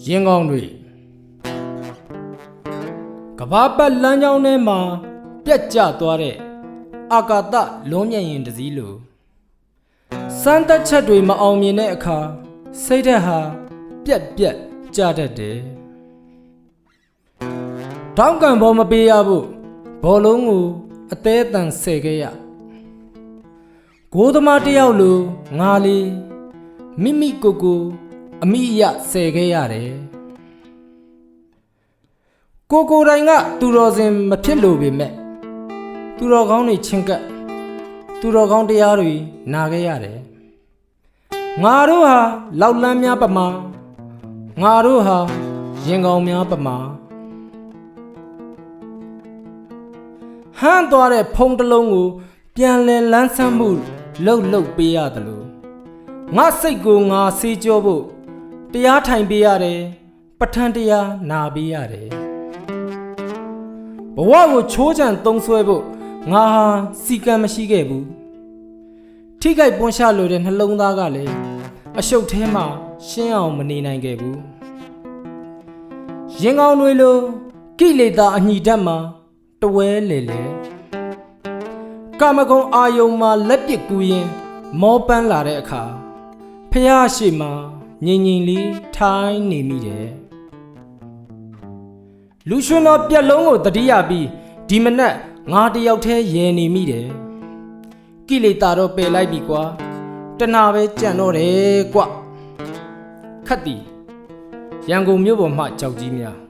ရင်ကောင်းတွေကဘာပတ်လမ်းကြောင်းထဲမှာပြက်ကျသွားတဲ့အာကာသလွန်မြန်ရင်တစည်းလိုစမ်းသက်ချက်တွေမအောင်မြင်တဲ့အခါစိတ်ဓာတ်ဟာပြက်ကျတတ်တယ်တောင်းကံဘောမပေးရဖို့ဘောလုံးကိုအသေးအတန်ဆယ်ခဲ့ရဂိုးသမားတယောက်လိုငါလေးမိမိကိုအမိအယဆယ်ခဲ့ရတယ်ကိုယ်တိုင်ကသူတော်စင်မဖြစ်လို့ပေမဲ့သူတော်ကောင်းတွေချင်းကပ်သူတော်ကောင်းတရားတွေနာခဲ့ရတယ်ငါတို့ဟာလောက်လန်းများပမာငါတို့ဟာရင်ကောင်းများပမာဟန်းသွားတဲ့ဖုံးတစ်လုံးကိုပြန်လည်လန်းဆန်းမှုလှုပ်ပေးရတယ်လို့ငါစိတ်ကိုငါဆေးကြောဖို့တရားထိုင်ပေးရတယ်ပဋ္ဌာန်းတရားနာပေးရတယ်ဘဝကိုချိုးချံသုံးဆွဲဖို့ငါဟာစီကံမရှိခဲ့ဘူးထိခိုက်ပွန်ရှာလို့တဲ့နှလုံးသားကလည်းအရှုပ်ထဲမှာရှင်းအောင်မနေနိုင်ခဲ့ဘူးရင်ကောင်းတွေလိုကိလေသာအညီဓာတ်မှာတဝဲလေကာမဂုဏ်အာယုံမှာလက်ပစ်ကူးရင်မောပန်းလာတဲ့အခါဖះရှိမှာငြိမ်လေးထိုင်းနေမိတယ်လူရွှင်တော်ပြက်လုံးကိုတတိယပြီးဒီမနက်ငါတယောက်တည်းရဲနေမိတယ်ကိလေသာတော့ပယ်လိုက်ပြီကွာတဏှာပဲကြံတော့တယ်ကွခတ်တီရန်ကုန်မြို့ပေါ်မှကြောက်ကြီးများ